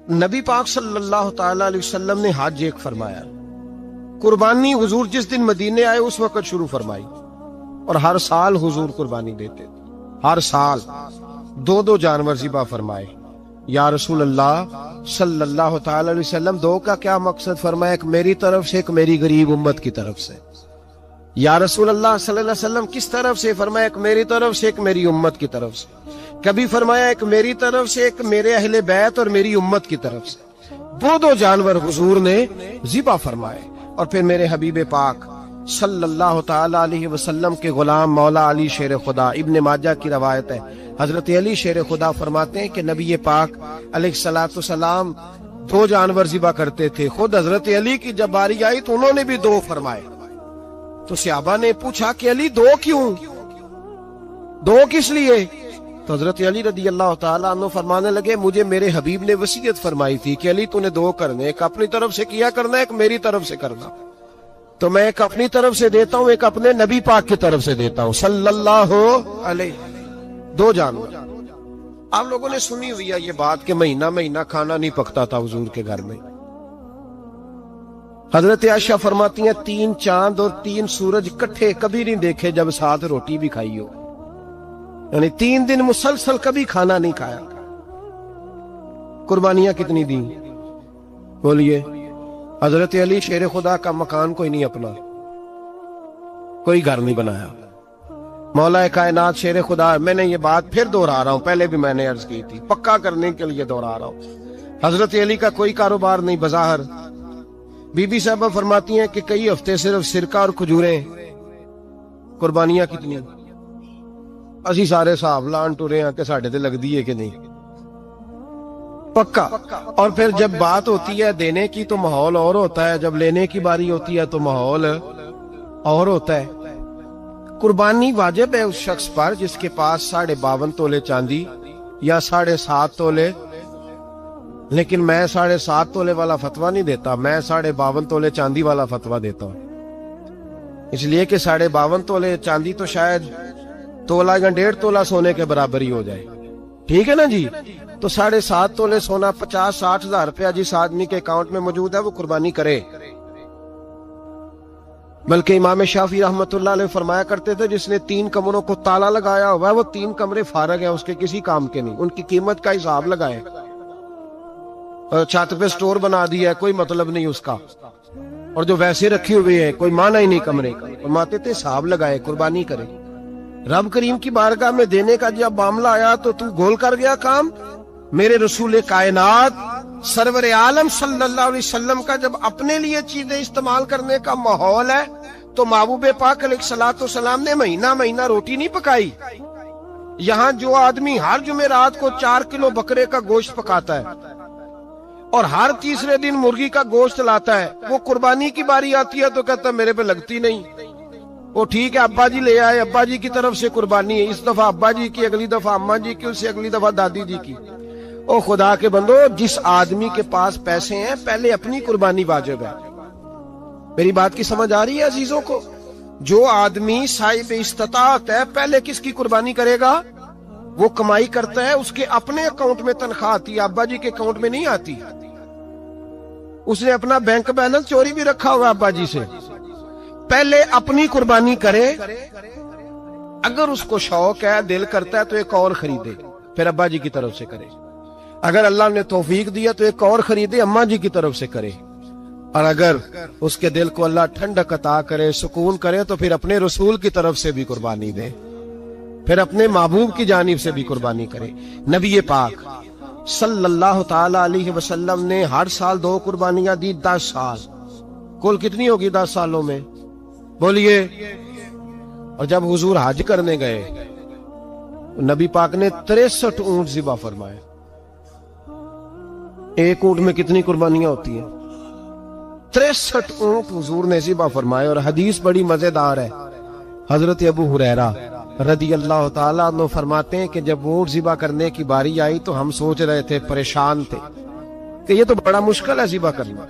نبی پاک صلی اللہ تعالی علیہ وسلم نے حج ایک فرمایا، قربانی حضور جس دن مدینے آئے اس وقت شروع فرمائی، اور ہر سال حضور قربانی دیتے تھے، ہر سال دو جانور ذبح فرمائے۔ یا رسول اللہ صلی اللہ تعالی علیہ وسلم، دو کا کیا مقصد فرمایا؟ ایک میری طرف سے، ایک میری غریب امت کی طرف سے۔ یا رسول اللہ صلی اللہ علیہ وسلم کس طرف سے؟ فرمایا ایک میری طرف سے، ایک میری امت کی طرف سے۔ کبھی فرمایا ایک میری طرف سے، ایک میرے اہل بیت اور میری امت کی طرف سے۔ دو جانور حضور نے ذبح فرمائے، اور پھر میرے حبیب پاک صلی اللہ تعالی علیہ وسلم کے غلام مولا علی شیر خدا، ابن ماجہ کی روایت ہے، حضرت علی شیر خدا فرماتے ہیں کہ نبی پاک علیہ الصلوۃ والسلام دو جانور ذبح کرتے تھے۔ خود حضرت علی کی جب باری آئی تو انہوں نے بھی دو فرمائے۔ تو صحابہ نے پوچھا کہ علی دو کیوں؟ دو کس لیے؟ تو حضرت علی رضی اللہ تعالیٰ عنہ فرمانے لگے، مجھے میرے حبیب نے وصیت فرمائی تھی کہ علی تو نے دو کرنے، ایک اپنی طرف سے کیا کرنا، ایک میری طرف سے کرنا۔ تو میں ایک اپنی طرف سے دیتا ہوں، ایک اپنے نبی پاک کی طرف سے دیتا ہوں صلی اللہ علیہ۔ دو جانور۔ آپ لوگوں نے سنی ہوئی ہے یہ بات کہ مہینہ کھانا نہیں پکتا تھا حضور کے گھر میں۔ حضرت عائشہ فرماتی ہیں 3 چاند اور 3 سورج کٹھے کبھی نہیں دیکھے جب ساتھ روٹی بھی کھائی ہو، یعنی 3 دن مسلسل کبھی کھانا نہیں کھایا۔ قربانیاں کتنی دیں؟ بولیے۔ حضرت علی شیر خدا کا مکان کوئی نہیں اپنا، کوئی گھر نہیں بنایا۔ مولا کائنات شیر خدا، میں نے یہ بات پھر دوہرا رہا ہوں، پہلے بھی میں نے عرض کی تھی، پکا کرنے کے لیے دوہرا رہا ہوں۔ حضرت علی کا کوئی کاروبار نہیں بظاہر۔ بی بی صاحبہ فرماتی ہیں کہ کئی ہفتے صرف سرکہ اور کھجوریں۔ قربانیاں کتنی؟ اسی سارے صاحب لان ٹورے ہیں کہ ساڑھے تے لگ دیئے کہ نہیں، پکا۔ اور پھر جب بات ہوتی ہے دینے کی تو ماحول اور ہوتا ہے، جب لینے کی باری ہوتی ہے تو ماحول اور ہوتا ہے۔ قربانی واجب ہے اس شخص پر جس کے پاس 52.5 تولے چاندی یا 7.5 تولے، لیکن میں 7.5 تولے والا فتویٰ نہیں دیتا، میں 52.5 تولے چاندی والا فتویٰ دیتا ہوں، اس لیے کہ 52.5 تولے چاندی تو شاید تولہ یا 1.5 تولہ سونے کے برابر ہی ہو جائے، ٹھیک ہے نا جی؟ تو 7.5 تولے سونا 50-60 ہزار روپیہ جس آدمی کے اکاؤنٹ میں موجود ہے وہ قربانی کرے۔ بلکہ امام شافعی رحمت اللہ علیہ فرمایا کرتے تھے جس نے 3 کمروں کو تالا لگایا ہوا ہے وہ 3 کمرے فارغ ہیں، اس کے کسی کام کے نہیں، ان کی قیمت کا حساب لگائے۔ چھت پہ سٹور بنا دیا ہے، کوئی مطلب نہیں اس کا، اور جو ویسے رکھی ہوئے ہیں کوئی معنی ہی نہیں کمرے کا، فرماتے تھے حساب لگائے، قربانی کرے۔ رب کریم کی بارگاہ میں دینے کا جب معاملہ آیا تو تو گول کر گیا کام۔ میرے رسول کائنات سرور عالم صلی اللہ علیہ وسلم کا جب اپنے لیے چیزیں استعمال کرنے کا ماحول ہے تو محبوب پاک علیہ الصلوۃ والسلام نے مہینہ روٹی نہیں پکائی۔ یہاں جو آدمی ہر جمعرات کو 4 کلو بکرے کا گوشت پکاتا ہے اور ہر تیسرے دن مرغی کا گوشت لاتا ہے، وہ قربانی کی باری آتی ہے تو کہتا ہے میرے پہ لگتی نہیں۔ وہ ٹھیک ہے ابا جی لے آئے، ابا جی کی طرف سے قربانی ہے، اس دفعہ ابا جی کی، اگلی دفعہ اماں جی کی، اس سے اگلی دفعہ دادی جی کی۔ او خدا کے بندو، جس آدمی کے پاس پیسے ہیں پہلے اپنی قربانی واجب ہے۔ میری بات کی سمجھ آ رہی ہے عزیزوں کو؟ جو آدمی صاحب استطاعت ہے پہلے کس کی قربانی کرے گا؟ وہ کمائی کرتا ہے، اس کے اپنے اکاؤنٹ میں تنخواہ آتی ہے، ابا جی کے اکاؤنٹ میں نہیں آتی۔ اس نے اپنا بینک بیلنس چوری بھی رکھا ہوا ابا جی سے۔ پہلے اپنی قربانی کرے، اگر اس کو شوق ہے، دل کرتا ہے تو ایک اور خریدے، پھر ابا جی کی طرف سے کرے۔ اگر اللہ نے توفیق دیا تو ایک اور خریدے، اماں جی کی طرف سے کرے، اور اگر اس کے دل کو اللہ ٹھنڈک عطا کرے، سکون کرے تو پھر اپنے رسول کی طرف سے بھی قربانی دے، پھر اپنے محبوب کی جانب سے بھی قربانی کرے۔ نبی پاک صلی اللہ تعالی علیہ وسلم نے ہر سال 2 قربانیاں دی، 10 سال، کل کتنی ہوگی 10 سالوں میں؟ بولیے۔ اور جب حضور حج کرنے گئے نبی پاک نے 63 اونٹ ذبح فرمائے۔ ایک اونٹ میں کتنی قربانیاں ہوتی ہیں؟ 63 اونٹ حضور نے ذبح فرمائے۔ اور حدیث بڑی مزیدار ہے، حضرت ابو ہریرہ رضی اللہ تعالیٰ عنہ فرماتے ہیں کہ جب اونٹ ذبح کرنے کی باری آئی تو ہم سوچ رہے تھے، پریشان تھے کہ یہ تو بڑا مشکل ہے ذبح کرنا،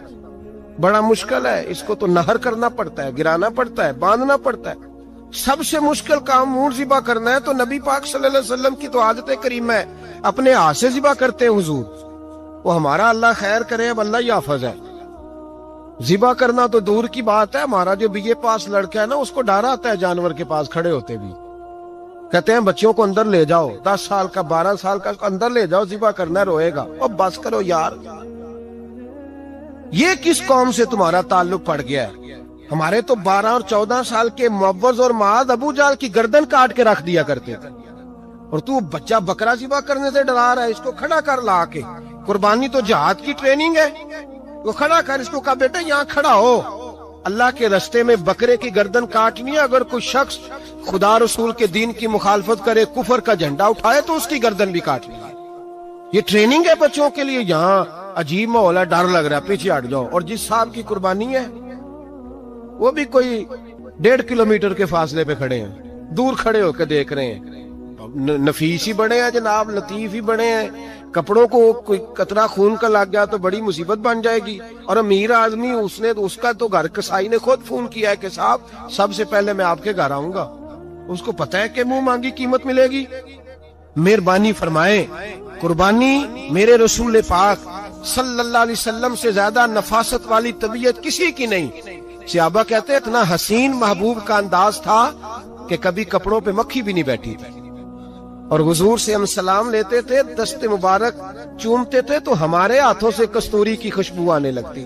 بڑا مشکل ہے، اس کو تو نہر کرنا پڑتا ہے، گرانا پڑتا ہے، باندھنا پڑتا ہے، سب سے مشکل کام اونٹ ذبح کرنا ہے۔ تو نبی پاک صلی اللہ علیہ وسلم کی تو عادت کریم ہے، اپنے ہاتھ سے ذبح کرتے ہیں حضور۔ وہ ہمارا اللہ خیر کرے، اب اللہ ہی حافظ ہے. ذبح کرنا تو دور کی بات ہے، ہمارا جو BA پاس لڑکا ہے نا، اس کو ڈر آتا ہے جانور کے پاس کھڑے ہوتے بھی. کہتے ہیں بچوں کو اندر لے جاؤ، 10 سال کا 12 سال کا اندر لے جاؤ، ذبح کرنا روئے گا. اور بس کرو یار، یہ کس قوم سے تمہارا تعلق پڑ گیا ہے؟ ہمارے تو 12 اور 14 سال کے معوذ اور معاذ ابو جہل کی گردن کاٹ کے رکھ دیا کرتے تھے، اور تو بچہ بکرا ذبح کرنے سے ڈرا رہا ہے. اس کو کھڑا کر لا کے. قربانی تو جہاد کی ٹریننگ ہے. وہ کھڑا کر، اس کو کہا بیٹا یہاں کھڑا ہو، اللہ کے رستے میں بکرے کی گردن کاٹنی ہے. اگر کوئی شخص خدا رسول کے دین کی مخالفت کرے، کفر کا جھنڈا اٹھائے، تو اس کی گردن بھی کاٹنی ہے. یہ ٹریننگ ہے بچوں کے لیے. یہاں عجیب ماحول ہے، ڈر لگ رہا ہے، پیچھے ہٹ جاؤ. اور جس صاحب کی قربانی ہے وہ بھی کوئی 1.5 کلومیٹر کے فاصلے پہ کھڑے ہیں، دور کھڑے ہو کے دیکھ رہے ہیں. نفیس ہی بڑے ہیں جناب، لطیف ہی بڑے ہیں. کپڑوں کو کوئی قطرہ خون کا لگ گیا تو بڑی مصیبت بن جائے گی. اور امیر آدمی اس کا تو گھر کسائی نے خود فون کیا ہے کہ صاحب سب سے پہلے میں آپ کے گھر آؤں گا. اس کو پتہ ہے کہ منہ مانگی قیمت ملے گی. مہربانی فرمائیں، قربانی میرے رسول پاک صلی اللہ علیہ وسلم سے زیادہ نفاست والی طبیعت کسی کی نہیں. صحابہ کہتے ہیں اتنا حسین محبوب کا انداز تھا کہ کبھی کپڑوں پہ مکھی بھی نہیں بیٹھی تھی. اور حضور سے ہم سلام لیتے تھے، دست مبارک چومتے تھے تو ہمارے ہاتھوں سے کستوری کی خوشبو آنے لگتی.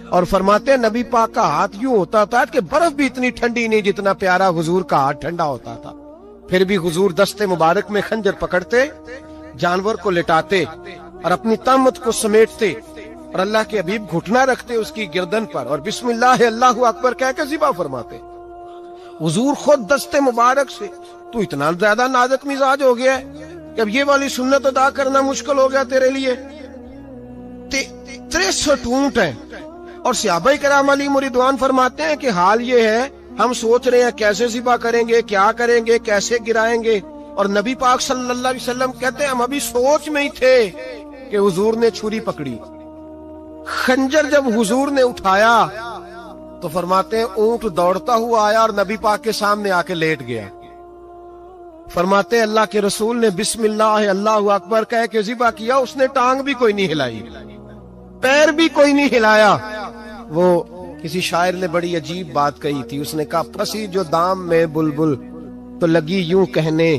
اور فرماتے ہیں نبی پاک کا ہاتھ یوں ہوتا تھا کہ برف بھی اتنی ٹھنڈی نہیں جتنا پیارا حضور کا ہاتھ ٹھنڈا ہوتا تھا. پھر بھی حضور دست مبارک میں خنجر پکڑتے، جانور کو لٹاتے اور اپنی طامت کو سمیٹتے، اور اللہ کے حبیب گھٹنا رکھتے اس کی گردن پر، اور بسم اللہ اللہ اکبر کہہ کے ذبح فرماتے. حضور خود دست مبارک سے. تو اتنا زیادہ نازک مزاج ہو گیا ہے کہ اب یہ والی سنت ادا کرنا مشکل ہو گیا تیرے لیے. 63 اونٹ ہیں. اور صحابہ کرام علیہم رضوان فرماتے ہیں کہ حال یہ ہے، ہم سوچ رہے ہیں کیسے ذبح کریں گے، کیا کریں گے، کیسے گرائیں گے. اور نبی پاک صلی اللہ علیہ وسلم کہتے ہیں ہم ابھی سوچ میں ہی تھے کہ حضور نے چھری پکڑی. خنجر جب حضور نے اٹھایا تو فرماتے ہیں اونٹ دوڑتا ہوا آیا اور نبی پاک کے سامنے آ کے لیٹ گیا. فرماتے ہیں اللہ کے رسول نے بسم اللہ اللہ اکبر کہہ کے ذبح کیا. اس نے ٹانگ بھی کوئی نہیں ہلائی، پیر بھی کوئی نہیں ہلایا. وہ کسی شاعر نے بڑی عجیب بات کہی تھی. اس نے کہا پھنسی جو دام میں بلبل تو لگی یوں کہنے،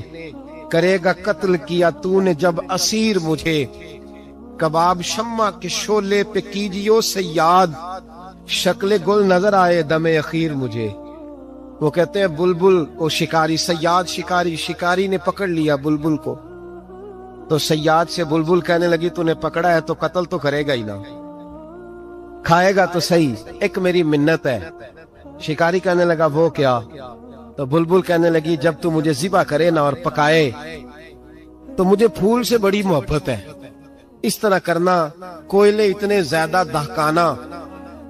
کرے گا قتل کیا تو نے جب اسیر مجھے، کباب شمع کے شعلے پہ کیجیو صیاد، شکل گل نظر آئے دم اخیر مجھے. وہ کہتے ہیں بلبل کو شکاری، صیاد شکاری نے پکڑ لیا بلبل کو، تو صیاد سے بلبل کہنے لگی تو نے پکڑا ہے تو قتل تو کرے گا ہی نا، کھائے گا تو صحیح، ایک میری منت ہے. شکاری کہنے لگا وہ کیا؟ تو بلبل کہنے لگی جب تو مجھے ذبح کرے نا اور پکائے تو مجھے پھول سے بڑی محبت ہے. اس طرح کرنا، کوئلے اتنے زیادہ دہکانا،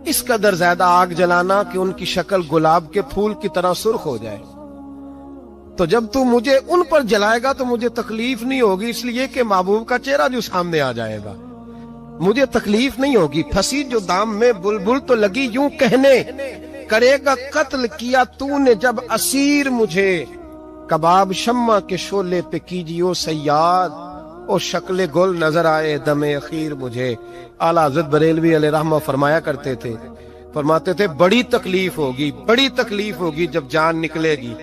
اس قدر زیادہ آگ جلانا کہ ان کی شکل گلاب کے پھول کی طرح سرخ ہو جائے. تو جب تو مجھے ان پر جلائے گا تو مجھے تکلیف نہیں ہوگی، اس لیے کہ محبوب کا چہرہ جو سامنے آ جائے گا مجھے تکلیف نہیں ہوگی. پھنسی جو دام میں بلبل تو لگی یوں کہنے، کرے گا قتل کیا تو نے جب اسیر مجھے، کباب شمع کے شعلے پہ کیجیو صیاد، او شکل گل نظر آئے دم اخیر مجھے. اعلیٰ حضرت بریلوی علیہ رحمہ فرمایا کرتے تھے، فرماتے تھے بڑی تکلیف ہوگی جب جان نکلے گی.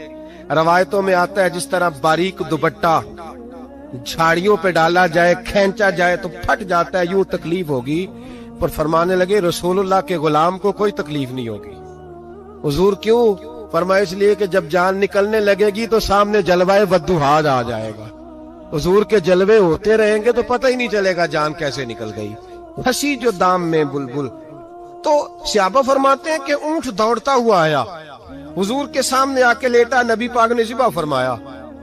روایتوں میں آتا ہے جس طرح باریک دوپٹہ جھاڑیوں پہ ڈالا جائے، کھینچا جائے تو پھٹ جاتا ہے، یوں تکلیف ہوگی. پر فرمانے لگے رسول اللہ کے غلام کو کوئی تکلیف نہیں ہوگی. حضور کیوں؟ فرمایا اس لیے کہ جب جان نکلنے لگے گی تو سامنے جلوہ ودوحاد آ جائے گا. حضور کے جلوے ہوتے رہیں گے تو پتہ ہی نہیں چلے گا جان کیسے نکل گئی. پھنسی جو دام میں بلبل. تو صحابہ فرماتے ہیں کہ اونٹ دوڑتا ہوا آیا، حضور کے سامنے آ کے لیٹا، نبی پاک نے ذبح فرمایا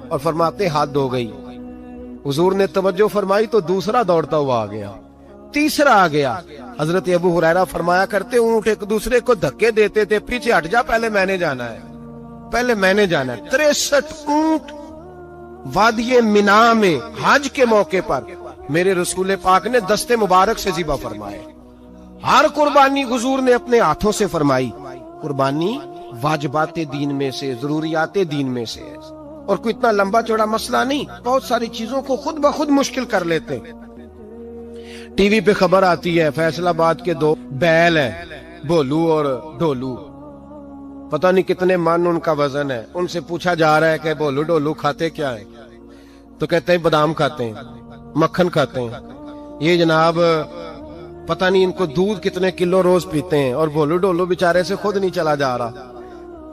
اور فرماتے ہاتھ دھو گئی. حضور نے توجہ فرمائی تو دوسرا دوڑتا ہوا آ گیا، تیسرا آ گیا. حضرت ابو ہریرہ فرمایا کرتے اونٹ ایک دوسرے کو دھکے دیتے تھے، پیچھے ہٹ جا، پہلے میں نے جانا ہے. 63 اونٹ وادی منا میں حج کے موقع پر میرے رسول پاک نے دست مبارک سے ذبح فرمائے. ہر قربانی حضور نے اپنے ہاتھوں سے فرمائی. قربانی واجبات دین میں سے، ضروریات دین میں سے ہے، اور کوئی اتنا لمبا چوڑا مسئلہ نہیں. بہت ساری چیزوں کو خود بخود مشکل کر لیتے. ٹی وی پہ خبر آتی ہے فیصل آباد کے 2 بیل ہیں، بھولو اور ڈھولو، پتہ نہیں کتنے من ان کا وزن ہے. ان سے پوچھا جا رہا ہے کہ بھولو ڈھولو کھاتے کیا ہیں؟ تو کہتے ہیں بادام کھاتے ہیں، مکھن کھاتے ہیں. یہ جناب پتہ نہیں ان کو دودھ کتنے کلو روز پیتے ہیں، اور بھولو ڈھولو بیچارے سے خود نہیں چلا جا رہا،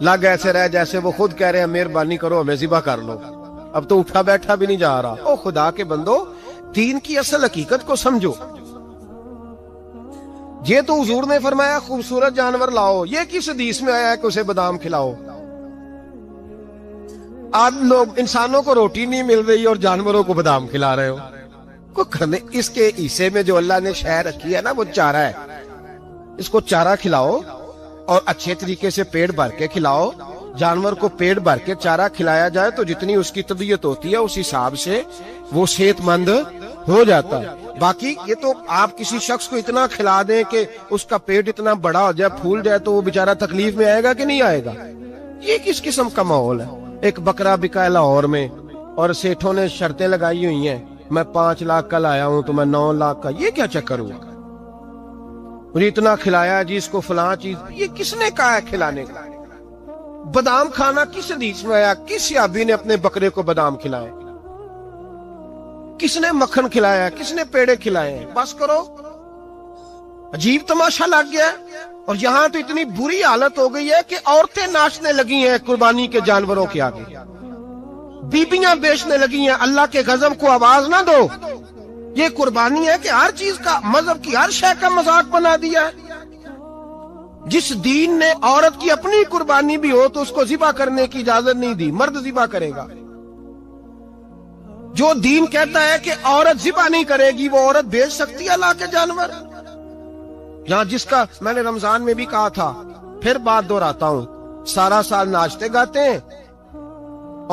لگ ایسے رہ جیسے وہ خود کہہ رہے ہیں مہربانی کرو ہمیں ذبح کر لو. اب تو اٹھا بیٹھا بھی نہیں جا رہا. او خدا کے بندو، دین کی اصل حقیقت کو سمجھو. یہ تو حضور نے فرمایا خوبصورت جانور لاؤ، یہ کس حدیث میں آیا ہے کہ اسے بادام کھلاؤ؟ آج لوگ انسانوں کو روٹی نہیں مل رہی اور جانوروں کو بادام کھلا رہے ہو. اس کے حصے میں جو اللہ نے شے رکھی ہے نا وہ چارہ ہے، اس کو چارہ کھلاؤ اور اچھے طریقے سے پیٹ بھر کے کھلاؤ. جانور کو پیٹ بھر کے چارہ کھلایا جائے تو جتنی اس کی طبیعت ہوتی ہے اس حساب سے وہ صحت مند ہو جاتا ہے. باقی یہ تو آپ کسی شخص کو اتنا کھلا دیں کہ اس کا پیٹ اتنا بڑا ہو جائے، پھول جائے، تو وہ بیچارہ تکلیف میں آئے گا کہ نہیں آئے گا؟ یہ کس قسم کا ماحول ہے؟ ایک بکرا بکا ہے لاہور میں اور سیٹھوں نے شرطیں لگائی ہوئی ہیں، میں 5 لاکھ کا لایا ہوں تو میں 9 لاکھ کا. یہ کیا چکر ہوا؟ مجھے اتنا کھلایا جی اس کو فلاں چیز. یہ کس نے کہا ہے کھلانے کا؟ بادام کھانا کس حدیث میں آیا؟ کس صحابی نے اپنے بکرے کو بادام کھلائے؟ کس نے مکھن کھلایا؟ کس نے پیڑے کھلائے؟ بس کرو، عجیب تماشا لگ گیا. اور یہاں تو اتنی بری حالت ہو گئی ہے کہ عورتیں ناچنے لگی ہیں قربانی کے جانوروں کے آگے، بیبیاں بیچنے لگی ہیں. اللہ کے غضب کو آواز نہ دو. یہ قربانی ہے کہ ہر چیز کا، مذہب کی ہر شے کا مذاق بنا دیا ہے. جس دین نے عورت کی اپنی قربانی بھی ہو تو اس کو ذبح کرنے کی اجازت نہیں دی، مرد ذبح کرے گا. جو دین کہتا ہے کہ عورت ذبح نہیں کرے گی، وہ عورت بیچ سکتی ہے اللہ کے جانور؟ یہاں جس کا میں نے رمضان میں بھی کہا تھا، پھر بات دہراتا ہوں، سارا سال ناچتے گاتے ہیں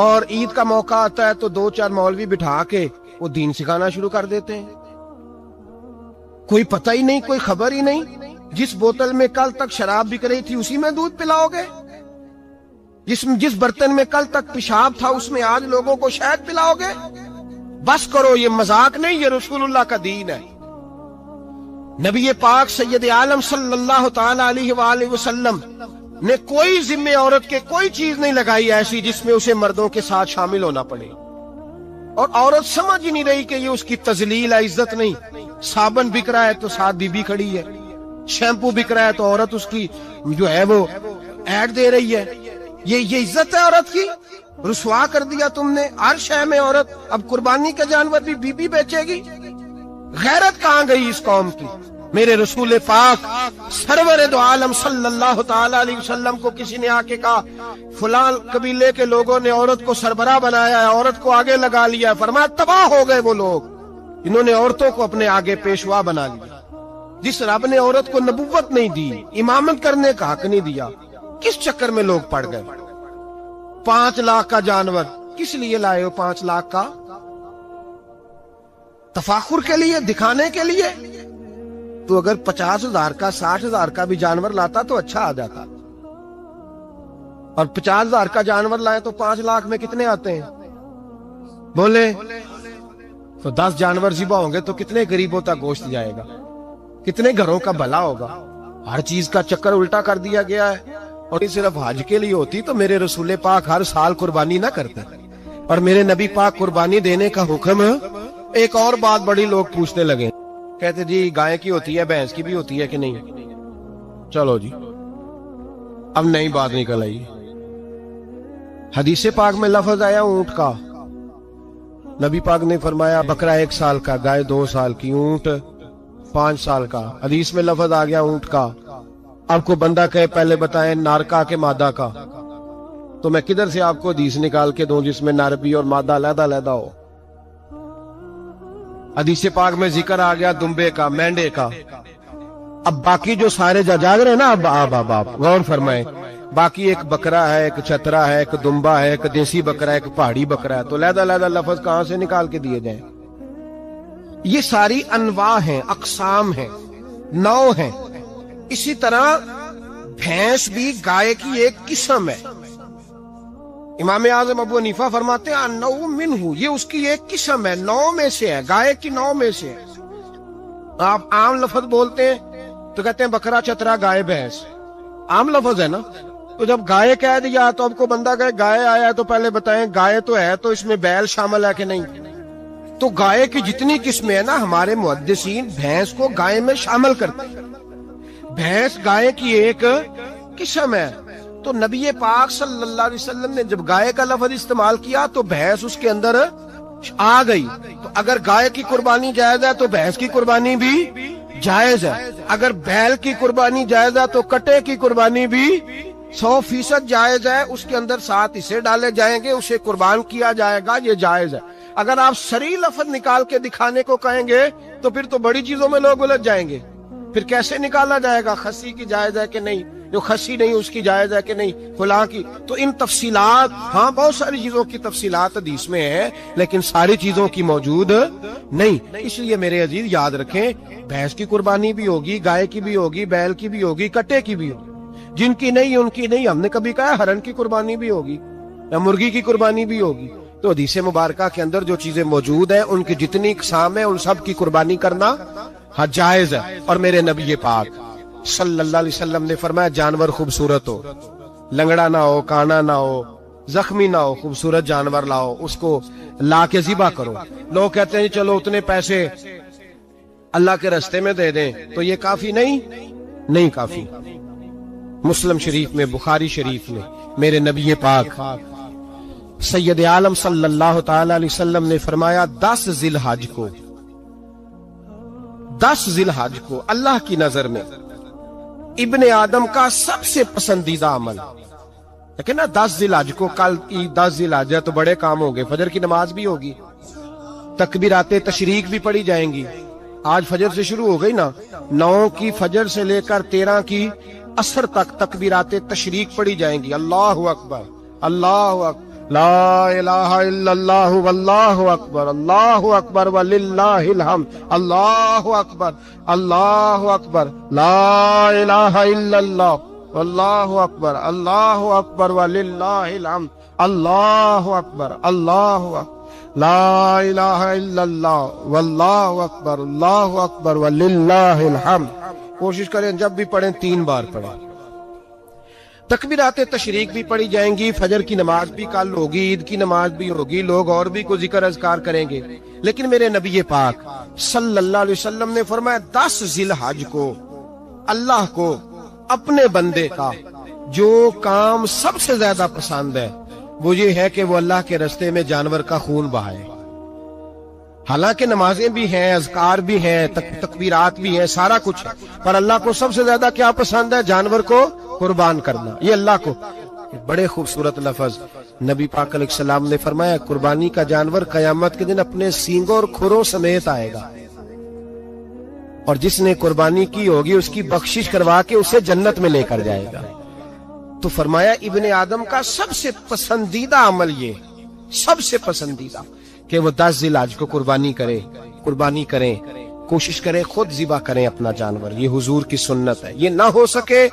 اور عید کا موقع آتا ہے تو 2-4 مولوی بٹھا کے وہ دین سکھانا شروع کر دیتے ہیں. کوئی پتہ ہی نہیں، کوئی خبر ہی نہیں. جس بوتل میں کل تک شراب بک رہی تھی اسی میں دودھ پلاؤ گے؟ جس برتن میں کل تک پیشاب تھا اس میں آج لوگوں کو شہد پلاؤ گے؟ بس کرو، یہ مذاق نہیں، یہ رسول اللہ کا دین ہے. نبی پاک سید عالم صلی اللہ تعالی علیہ وآلہ وسلم نے کوئی ذمہ عورت کے کوئی چیز نہیں لگائی ایسی جس میں اسے مردوں کے ساتھ شامل ہونا پڑے. اور عورت سمجھ ہی نہیں رہی کہ یہ اس کی تذلیل ہے، عزت نہیں. صابن بک رہا ہے تو ساتھ بی بی کھڑی ہے، شیمپو بک رہا ہے تو عورت اس کی جو ہے وہ ایڈ دے رہی ہے. یہ عزت ہے عورت کی؟ رسوا کر دیا تم نے ہر شے میں عورت. اب قربانی کا جانور بھی بی بی بیچے گی؟ غیرت کہاں گئی اس قوم کی؟ میرے رسول پاک سرور دو عالم صلی اللہ تعالی علیہ وسلم کو کسی نے آ کے کہا فلاں قبیلے کے لوگوں نے عورت کو سربراہ بنایا ہے، عورت کو آگے لگا لیا ہے. فرمایا تباہ ہو گئے وہ لوگ، انہوں نے عورتوں کو اپنے آگے پیشوا بنا لیا. جس رب نے عورت کو نبوت نہیں دی، امامت کرنے کا حق نہیں دیا، کس چکر میں لوگ پڑ گئے؟ 5 لاکھ کا جانور کس لیے لائے ہو؟ 5 لاکھ کا تفاخر کے لیے، دکھانے کے لیے؟ تو اگر 50,000 کا 60,000 کا بھی جانور لاتا تو اچھا آ جاتا. اور 50,000 کا جانور لائے تو 5 لاکھ میں کتنے آتے ہیں بولے؟ تو 10 جانور ذبح ہوں گے تو کتنے غریبوں تک گوشت جائے گا؟ کتنے گھروں کا بھلا ہوگا؟ ہر چیز کا چکر الٹا کر دیا گیا ہے. اور یہ صرف حج کے لیے ہوتی تو میرے رسول پاک ہر سال قربانی نہ کرتے. اور میرے نبی پاک قربانی دینے کا حکم. ایک اور بات بڑی لوگ پوچھنے لگے، کہتے جی گائے کی ہوتی ہے، بھینس کی بھی ہوتی ہے کہ نہیں؟ چلو جی اب نئی بات نکل آئی. حدیث پاک میں لفظ آیا اونٹ کا. نبی پاک نے فرمایا بکرا 1 سال کا، گائے 2 سال کی، اونٹ 5 سال کا. حدیث میں لفظ آ گیا اونٹ کا. آپ کو بندہ کہے پہلے بتائیں نارکا کے مادہ کا، تو میں کدھر سے آپ کو حدیث نکال کے دوں جس میں نر بھی اور مادہ علیحدہ علیحدہ ہو؟ حدیث پاک میں ذکر آ گیا دمبے کا، مینڈے کا. اب باقی جو سارے جاگ رہے ہیں نا، اب غور فرمائیں، باقی ایک بکرا ہے، ایک چترا ہے، ایک دمبا ہے، ایک دیسی بکرا ہے، ایک پہاڑی بکرا ہے، تو علیحدہ علیحدہ لفظ کہاں سے نکال کے دیے جائیں؟ یہ ساری انواع ہیں، اقسام ہیں، نوع ہیں. اسی طرح بھینس بھی گائے کی ایک قسم ہے. امام اعظم ابو حنیفہ فرماتے ہیں النوع منہ، یہ اس کی ایک قسم ہے، نوع میں سے ہے، گائے کی نوع میں سے ہے. آپ عام لفظ بولتے ہیں تو کہتے ہیں بکرا چترا گائے بھینس، عام لفظ ہے نا. تو جب گائے کہہ دیا تو اب کو بندہ کہے گائے آیا تو پہلے بتائیں گائے تو ہے تو اس میں بیل شامل ہے کہ نہیں. تو گائے کی جتنی قسمیں ہیں نا ہمارے محدثین بھینس کو گائے میں شامل کرتے ہیں. بھینس گائے کی ایک قسم ہے. تو نبی پاک صلی اللہ علیہ وسلم نے جب گائے کا لفظ استعمال کیا تو بھینس اس کے اندر آ گئی. تو اگر گائے کی قربانی جائز ہے تو بھینس کی قربانی بھی جائز ہے. اگر بیل کی قربانی جائز ہے تو کٹے کی قربانی بھی 100% جائز ہے. اس کے اندر 7 حصے ڈالے جائیں گے، اسے قربان کیا جائے گا، یہ جائز ہے. اگر آپ صریح لفظ نکال کے دکھانے کو کہیں گے تو پھر تو بڑی چیزوں میں لوگ الجھ جائیں گے. پھر کیسے نکالا جائے گا خسی کی جائز ہے کہ نہیں، جو خسی نہیں اس کی جائز ہے کہ نہیں، فلاں کی. تو ان تفصیلات، ہاں بہت ساری چیزوں کی تفصیلات حدیث میں ہیں لیکن ساری چیزوں کی موجود نہیں. اس لیے میرے عزیز یاد رکھیں، بھینس کی قربانی بھی ہوگی، گائے کی بھی ہوگی، بیل کی بھی ہوگی، کٹے کی بھی ہوگی. جن کی نہیں ان کی نہیں. ہم نے کبھی کہا ہرن کی قربانی بھی ہوگی یا مرغی کی قربانی بھی ہوگی. تو حدیث مبارکہ کے اندر جو چیزیں موجود ہیں ان کی جتنی اقسام ہیں ان سب کی قربانی کرنا جائز ہے. اور میرے نبی پاک صلی اللہ علیہ وسلم نے فرمایا جانور خوبصورت ہو، لنگڑا نہ ہو، کانا نہ ہو، زخمی نہ ہو، خوبصورت جانور لاؤ، اس کو لا کے ذبح کرو. لوگ کہتے ہیں چلو اتنے پیسے اللہ کے راستے میں دے دیں تو یہ کافی نہیں کافی. مسلم شریف میں، بخاری شریف میں میرے نبی پاک سید عالم صلی اللہ تعالی علیہ وسلم نے فرمایا 10 ذی الحج کو اللہ کی نظر میں ابن آدم کا سب سے پسندیدہ عمل. لیکن نا 10 ذی الحج کو، کل کی 10 ذی الحج ہے تو بڑے کام ہوں گے. فجر کی نماز بھی ہوگی، تکبیرات تشریق بھی پڑھی جائیں گی. آج فجر سے شروع ہو گئی نا، 9 کی فجر سے لے کر 13 کی عصر تک تکبیرات تشریق پڑھی جائیں گی. اللہ اکبر، اللہ اکبر، لا الہ الا اللہ واللہ اکبر، اللہ اکبر وللہ الحمد، اللہ اکبر، اللہ اکبر، لا الہ الا اللہ واللہ اکبر، اللہ اکبر وللہ الحمد، اللہ اکبر، اللہ اکبر، لا الہ الا اللہ واللہ اکبر، اللہ اکبر وللہ الحمد. کوشش کریں جب بھی پڑھیں 3 بار پڑھیں. تکبیرات تشریق بھی پڑھی جائیں گی. فجر کی نماز بھی کل ہوگی، عید کی نماز بھی ہوگی، لوگ اور بھی کوئی ذکر اذکار کریں گے. لیکن میرے نبی پاک صلی اللہ علیہ وسلم نے فرمایا 10 ذی الحج کو اللہ کو اپنے بندے کا جو کام سب سے زیادہ پسند ہے وہ یہ ہے کہ وہ اللہ کے راستے میں جانور کا خون بہائے. حالانکہ نمازیں بھی ہیں، اذکار بھی ہیں، تکبیرات بھی ہیں، سارا کچھ ہے، پر اللہ کو سب سے زیادہ کیا پسند ہے؟ جانور کو قربان کرنا. یہ اللہ کو بڑے خوبصورت لفظ نبی پاک علیہ السلام نے فرمایا قربانی کا جانور قیامت کے دن اپنے سینگوں اور کھروں سمیت آئے گا، اور جس نے قربانی کی ہوگی اس کی بخشش کروا کے اسے جنت میں لے کر جائے گا. تو فرمایا ابن آدم کا سب سے پسندیدہ عمل یہ، سب سے پسندیدہ، کہ وہ 10 ذی الحج کو قربانی کریں، کوشش کریں خود ذبح کریں اپنا جانور. یہ حضور کی سنت ہے. یہ نہ ہو سکے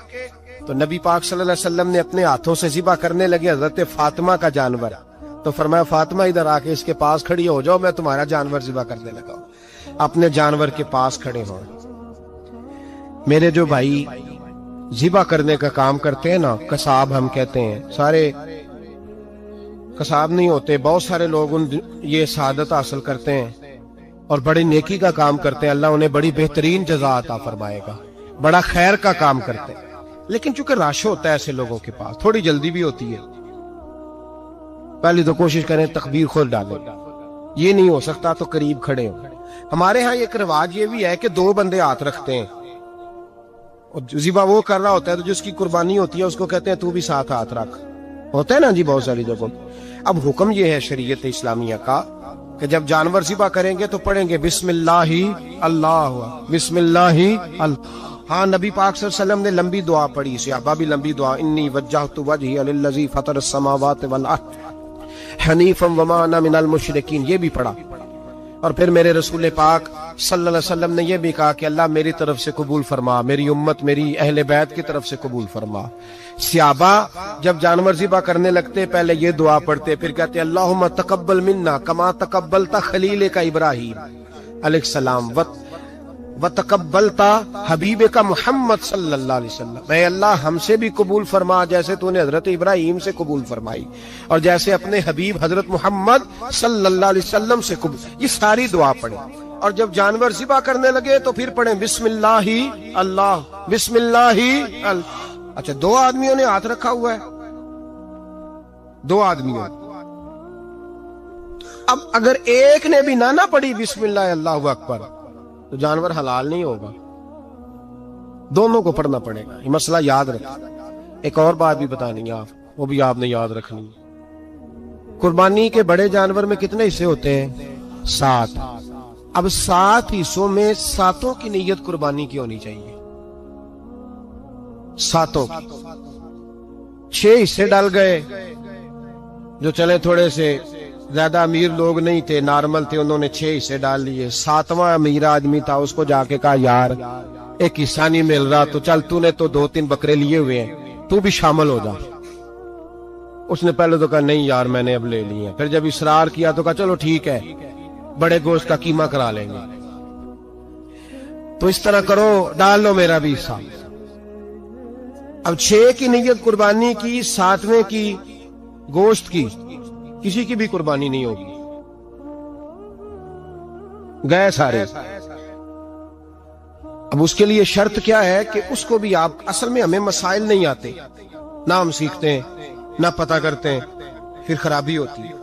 تو نبی پاک صلی اللہ علیہ وسلم نے اپنے ہاتھوں سے ذبح کرنے لگے حضرت فاطمہ کا جانور. تو فرمایا فاطمہ ادھر آ کے اس کے پاس کھڑی ہو جاؤ، میں تمہارا جانور ذبح کرنے لگا. اپنے جانور کے پاس کھڑے ہوں. میرے جو بھائی ذبح کرنے کا کام کرتے ہیں نا، قصاب ہم کہتے ہیں، سارے قصاب نہیں ہوتے، بہت سارے لوگ یہ سعادت حاصل کرتے ہیں اور بڑی نیکی کا کام کرتے ہیں. اللہ انہیں بڑی بہترین جزا عطا فرمائے گا، بڑا خیر کا کام کرتے ہیں. لیکن چونکہ رش ہوتا ہے ایسے لوگوں کے پاس، تھوڑی جلدی بھی ہوتی ہے. پہلی تو کوشش کریں تکبیر خود ڈالیں، یہ نہیں ہو سکتا تو قریب کھڑے ہوں. ہمارے ہاں ایک رواج یہ بھی ہے کہ 2 بندے ہاتھ رکھتے ہیں، اور ذبح وہ کر رہا ہوتا ہے تو جس کی قربانی ہوتی ہے اس کو کہتے ہیں تو بھی ساتھ ہاتھ رکھ. ہوتا ہے نا جی بہت ساری جگہوں. اب حکم یہ ہے شریعت اسلامیہ کا کہ جب جانور ذبح کریں گے تو پڑھیں گے بسم اللہ اللہ، بسم اللہ اللہ. ہاں نبی پاک صلی اللہ علیہ وسلم نے لمبی دعا پڑھی، صحابہ بھی لمبی دعا، انی وجہت وجہی للذی فطر السماوات والارض حنیفا وما انا من المشرکین، یہ بھی پڑھا. اور پھر میرے رسول پاک صلی اللہ علیہ وسلم نے یہ بھی کہا کہ اللہ میری طرف سے قبول فرما، میری امت، میری اہل بیت کی طرف سے قبول فرما. صحابہ جب جانور ذبح کرنے لگتے پہلے یہ دعا پڑھتے، پھر کہتے اللہم تقبل منا کما تقبلت خلیلک ابراہیم علیہ السلام وتقبلتا حبیب کا محمد صلی اللہ علیہ وسلم، اے اللہ ہم سے بھی قبول فرما جیسے تو نے حضرت ابراہیم سے قبول فرمائی، اور جیسے اپنے حبیب حضرت محمد صلی اللہ علیہ وسلم سے قبول۔ یہ ساری دعا پڑھیں، اور جب جانور ذبح کرنے لگے تو پھر پڑھیں بسم اللہ اللہ، بسم اللہ اللہ۔ اچھا، دو آدمیوں نے ہاتھ رکھا ہوا ہے، دو آدمیوں، اب اگر ایک نے بھی نہ پڑھی بسم اللہ اللہ اکبر تو جانور حلال نہیں ہوگا، دونوں کو پڑھنا پڑے گا۔ یہ مسئلہ یاد رکھیں۔ ایک اور بات بھی بتانی ہے آپ، وہ بھی آپ نے یاد رکھنی ہے۔ قربانی کے بڑے جانور میں کتنے حصے ہوتے ہیں؟ 7۔ اب 7 حصوں میں 7 کی نیت قربانی کی ہونی چاہیے، 7 کی۔ 6 حصے ڈال گئے، جو چلے تھوڑے سے زیادہ امیر لوگ نہیں تھے، نارمل تھے، انہوں نے 6 حصے ڈال لیے۔ 7واں امیر آدمی تھا، اس کو جا کے کہا یار ایک حصہ نہیں مل رہا، تو چل تو نے تو 2-3 بکرے لیے ہوئے ہیں، تو بھی شامل ہو جا۔ اس نے پہلے تو کہا نہیں یار میں نے اب لے لی ہیں، پھر جب اصرار کیا تو کہا چلو ٹھیک ہے بڑے گوشت کا قیمہ کرا لیں گے۔ تو اس طرح کرو، ڈال لو میرا بھی حصہ۔ اب 6 کی نیت قربانی کی، 7ویں کی گوشت کی، کسی کی بھی قربانی نہیں ہوگی، گئے سارے۔ اب اس کے لیے شرط کیا ہے کہ اس کو بھی آپ، اصل میں ہمیں مسائل نہیں آتے، نہ ہم سیکھتے ہیں نہ پتہ کرتے ہیں، پھر خرابی ہوتی ہے۔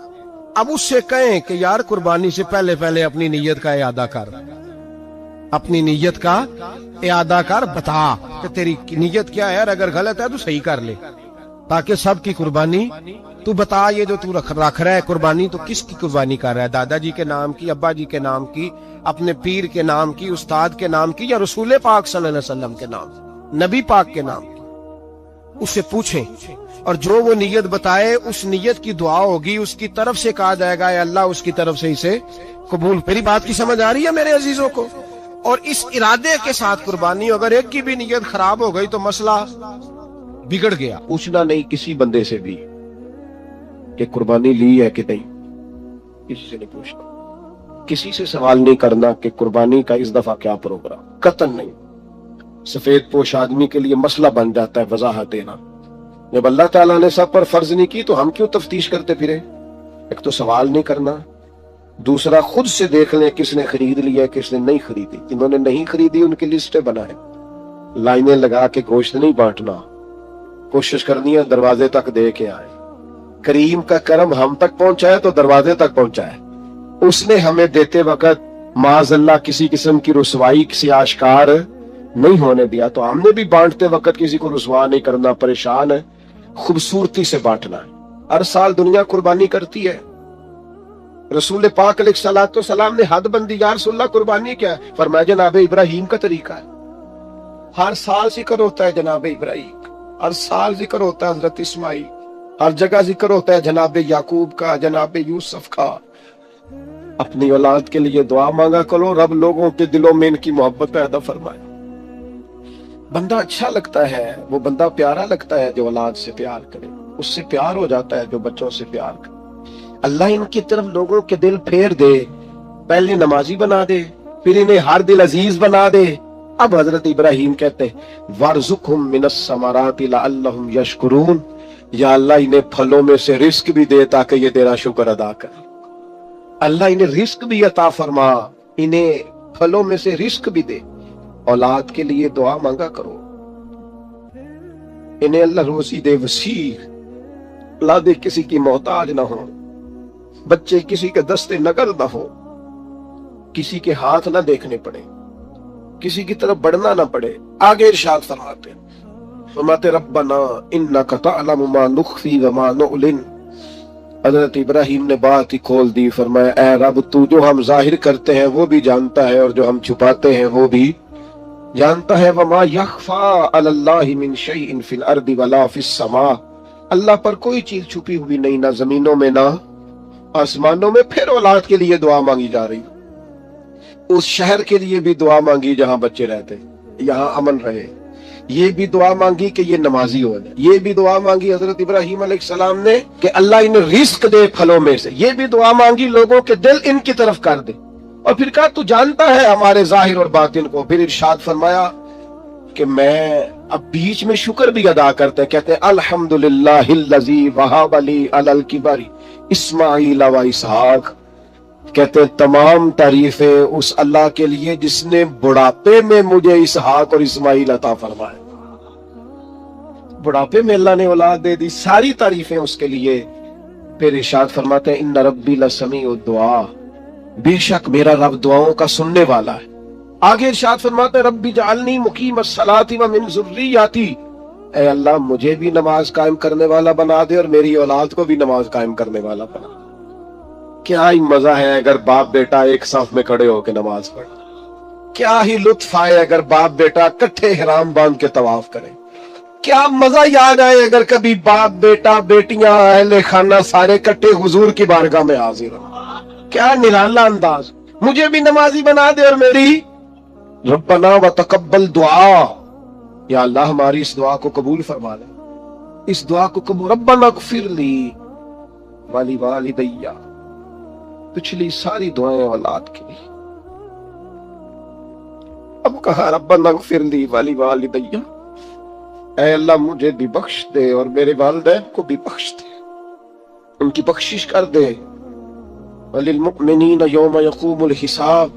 اب اس سے کہیں کہ یار قربانی سے پہلے اپنی نیت کا اعادہ کر، اپنی نیت کا اعادہ کر، بتا کہ تیری نیت کیا ہے، اور اگر غلط ہے تو صحیح کر لے، تاکہ سب کی قربانی تو بتا۔ یہ جو تو رکھ رہا ہے قربانی، تو کس کی قربانی کر رہا ہے؟ دادا جی کے نام کی، ابا جی کے نام کی، اپنے پیر کے نام کی، استاد کے نام کی، یا رسول پاک صلی اللہ علیہ وسلم کے نام کی، نبی پاک کے نام کی؟ اس سے پوچھیں، اور جو وہ نیت بتائے اس نیت کی دعا ہوگی، اس کی طرف سے کہا جائے گا اے اللہ اس کی طرف سے اسے قبول۔ میری بات کی سمجھ آ رہی ہے میرے عزیزوں کو؟ اور اس ارادے کے ساتھ قربانی، اگر ایک کی بھی نیت خراب ہو گئی تو مسئلہ بگڑ گیا۔ پوچھنا نہیں کسی بندے سے بھی کہ قربانی لی ہے کہ نہیں، کسی سے نہیں پوچھنا، کسی سے سوال نہیں کرنا کہ قربانی کا اس دفعہ کیا پروگرام، قطعاً نہیں۔ سفید پوش آدمی کے لیے مسئلہ بن جاتا ہے وضاحت دینا۔ جب اللہ تعالیٰ نے سب پر فرض نہیں کی تو ہم کیوں تفتیش کرتے پھرے؟ ایک تو سوال نہیں کرنا، دوسرا خود سے دیکھ لیں کس نے خرید لیا ہے کس نے نہیں خریدی۔ جنہوں نے نہیں خریدی ان کی لسٹیں بنائیں، لائنیں لگا کے گوشت نہیں بانٹنا، کوشش کرنی ہے دروازے تک دے کے آئے۔ کریم کا کرم ہم تک پہنچا ہے تو دروازے تک پہنچا ہے، اس نے ہمیں دیتے وقت معاذ اللہ کسی قسم کی رسوائی کسی آشکار نہیں ہونے دیا، تو ہم نے بھی بانٹتے وقت کسی کو رسوا نہیں کرنا، پریشان ہے، خوبصورتی سے بانٹنا ہے۔ ہر سال دنیا قربانی کرتی ہے، رسول پاک علیہ الصلوۃ والسلام نے حد بندی، یا رسول اللہ قربانی کیا ہے؟ فرمایا جناب ابراہیم کا طریقہ ہے۔ ہر سال ذکر ہوتا ہے جناب ابراہیم، ہر سال ذکر ہوتا ہے حضرت اسماعیل، ہر جگہ ذکر ہوتا ہے جناب یعقوب کا، جناب یوسف کا۔ اپنی اولاد کے لیے دعا مانگا کرو، رب لوگوں کے دلوں میں ان کی محبت پیدا فرمائے۔ بندہ اچھا لگتا ہے، وہ بندہ پیارا لگتا ہے جو اولاد سے پیار کرے، اس سے پیار ہو جاتا ہے جو بچوں سے پیار کرے۔ اللہ ان کی طرف لوگوں کے دل پھیر دے، پہلے نمازی بنا دے، پھر انہیں ہر دل عزیز بنا دے۔ اب حضرت ابراہیم کہتے ہیں وَارْزُقْهُم مِّنَ الثَّمَرَاتِ لَعَلَّهُمْ يَشْكُرُونَ، یا اللہ انہیں پھلوں میں سے رزق بھی دے تاکہ یہ تیرا شکر ادا کریں۔ اللہ انہیں رزق بھی عطا فرما، انہیں پھلوں میں سے رزق بھی دے۔ اولاد کے لیے دعا مانگا کرو، انہیں اللہ روزی دے وسیع، اللہ دے کسی کی محتاج نہ ہو، بچے کسی کے دستے نقد نہ ہو، کسی کے ہاتھ نہ دیکھنے پڑے، کسی کی طرف بڑھنا نہ پڑے۔ آگے ارشاد فرماتے ربنا انک تعلم ما نخفی وما نعلن۔ حضرت ابراہیم نے بات ہی کھول دی، فرمایا اے رب تو جو ہم ظاہر کرتے ہیں وہ بھی جانتا ہے، اور جو ہم چھپاتے ہیں وہ بھی جانتا ہے۔ وما یخفی علی اللہ من شیء فی الارض ولا فی السماء، اللہ پر کوئی چیز چھپی ہوئی نہیں، نہ زمینوں میں نہ آسمانوں میں۔ پھر اولاد کے لیے دعا مانگی جا رہی، اس شہر کے لیے بھی دعا مانگی جہاں بچے رہتے، یہاں امن رہے، یہ بھی دعا مانگی کہ یہ نمازی ہو جائے، یہ بھی دعا مانگی حضرت ابراہیم علیہ السلام نے کہ اللہ انہیں رزق دے پھلوں میں سے، یہ بھی دعا مانگی لوگوں کے دل ان کی طرف کر دے۔ اور پھر کہا تو جانتا ہے ہمارے ظاہر اور باطن کو. پھر ارشاد فرمایا کہ میں اب بیچ میں شکر بھی ادا کرتے ہیں, کہتے ہیں الحمدللہ الذی وہب لی علی الکبر اسماعیل و اسحاق. کہتے ہیں تمام تعریفیں اس اللہ کے لیے جس نے بڑھاپے میں مجھے اسحاق اور اسماعیل عطا فرمائے. بڑھاپے میں اللہ نے اولاد دے دی, ساری تعریفیں اس کے لیے. پھر ارشاد فرماتے ہیں ان ربی لسمیع الدعاء, بے شک میرا رب دعاؤں کا سننے والا ہے. آگے ارشاد فرماتے ہیں ربی جعلنی مقیم الصلاۃ ومن ذریتی, اے اللہ مجھے بھی نماز قائم کرنے والا بنا دے اور میری اولاد کو بھی نماز قائم کرنے والا بنا دے. کیا ہی مزہ ہے اگر باپ بیٹا ایک صف میں کھڑے ہو کے نماز پڑھیں. کیا ہی لطف آئے اگر باپ بیٹا اکٹھے احرام باندھ کے طواف کریں. کیا مزہ یاد آئے اگر کبھی باپ بیٹا بیٹیاں اہل خانہ سارے اکٹھے حضور کی بارگاہ میں حاضر ہوں. کیا نرالا انداز. مجھے بھی نمازی بنا دے اور میری ربنا وتقبل دعا, یا اللہ ہماری اس دعا کو قبول فرما لے, اس دعا کو قبول. ربنا اغفر لی ولی والدیہ, پچھلی ساری دعائیں اولاد کے لیے. اب کہا ربنا اغفر لی ولی والدیہ, اے اللہ مجھے بھی بخش دے اور میرے والدین کو بھی بخش دے, ان کی بخشش کر دے. وللمؤمنین یوم یقوم الحساب,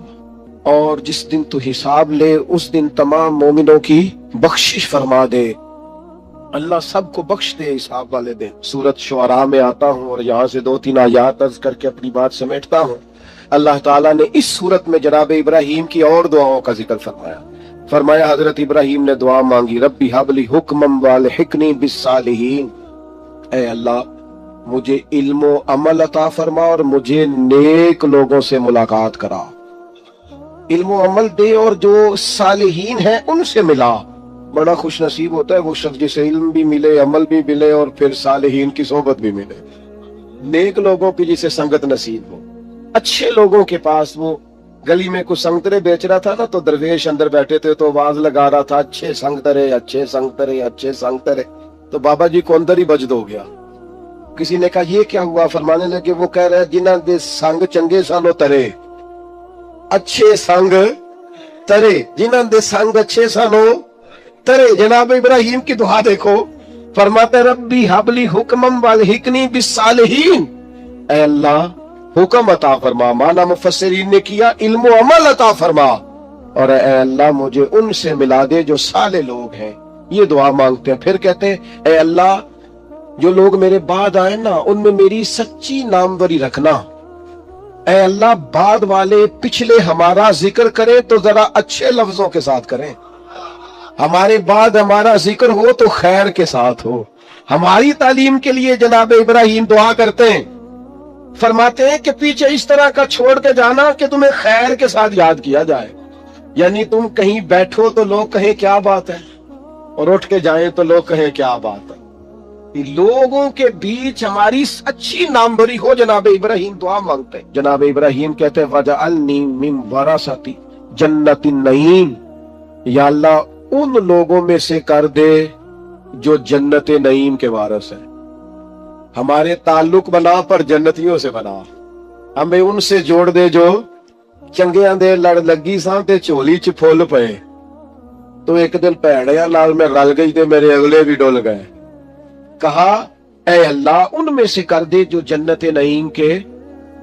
اور جس دن تو حساب لے اس دن تمام مومنوں کی بخشش فرما دے. اللہ سب کو بخش دے حساب والے دن. سورۃ شعراء میں آتا ہوں اور یہاں سے 2-3 آیات عرض کر کے اپنی بات سمیٹتا ہوں. اللہ تعالیٰ نے اس صورت میں جناب ابراہیم کی اور دعاؤں کا ذکر فرمایا. فرمایا حضرت ابراہیم نے دعا مانگی ربی حب لی حکما والحقنی بالصالحین, اے اللہ مجھے علم و عمل عطا فرما اور مجھے نیک لوگوں سے ملاقات کرا. علم و عمل دے اور جو صالحین ہیں ان سے ملا. بڑا خوش نصیب ہوتا ہے وہ شخص جسے علم بھی ملے, عمل بھی ملے اور پھر صالحین کی صحبت بھی ملے. نیک لوگوں کی جسے سنگت نصیب ہو. اچھے لوگوں کے پاس, وہ گلی میں کچھ سنگترے بیچ رہا تھا نا, تو درویش اندر بیٹھے تھے تو آواز لگا رہا تھا اچھے سنگترے اچھے سنگترے اچھے سنگترے. تو بابا جی کو اندر ہی بجد ہو گیا. کسی نے کہا یہ کیا ہوا؟ فرمانے لگے وہ کہہ رہے جنہاں دے سنگ چنگے سانو ترے, اچھے سنگ ترے, جنہاں دے سنگ اچھے سانو ترے. جناب ابراہیم کی دعا دیکھو, فرماتے ربی حب لی حکما والحقنی بالصالحین, اے اللہ حکم عطا فرما. مانا مفسرین نے کیا علم و عمل عطا فرما, اور اے اللہ مجھے ان سے ملا دے جو صالح لوگ ہیں. یہ دعا مانگتے ہیں. پھر کہتے ہیں اے اللہ جو لوگ میرے بعد آئے نا ان میں میری سچی ناموری رکھنا. اے اللہ بعد والے پچھلے ہمارا ذکر کریں تو ذرا اچھے لفظوں کے ساتھ کریں. ہمارے بعد ہمارا ذکر ہو تو خیر کے ساتھ ہو. ہماری تعلیم کے لیے جناب ابراہیم دعا کرتے ہیں. فرماتے ہیں کہ پیچھے اس طرح کا چھوڑ کے جانا کہ تمہیں خیر کے ساتھ یاد کیا جائے. یعنی تم کہیں بیٹھو تو لوگ کہیں کیا بات ہے, اور اٹھ کے جائیں تو لوگ کہیں کیا بات ہے. لوگوں کے بیچ ہماری اچھی ناموری ہو. جناب ابراہیم دعا مانگتے ہیں. جناب ابراہیم کہتے ہیں وَجَعَلْنِي مِن وَرَثَةِ جَنَّةِ النَّعِيمِ, یا اللہ ان لوگوں میں سے کر دے جو جنت نعیم کے وارث ہیں. ہمارے تعلق بنا پر جنتیوں سے بنا, ہمیں ان سے جوڑ دے جو چنگیاں دے لڑ لگی سان تے چولی چ پھول پئے. تو ایک دن پیڑیاں نال میں رل گئی تے میرے اگلے بھی ڈول گئے. کہا اے اللہ ان میں سے کر دے جو جنت نعیم کے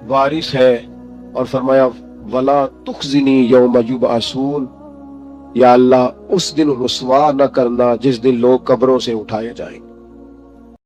وارث ہے. اور فرمایا ولا تخزنی یوم یبعثون, یا اللہ اس دن رسوا نہ کرنا جس دن لوگ قبروں سے اٹھائے جائیں.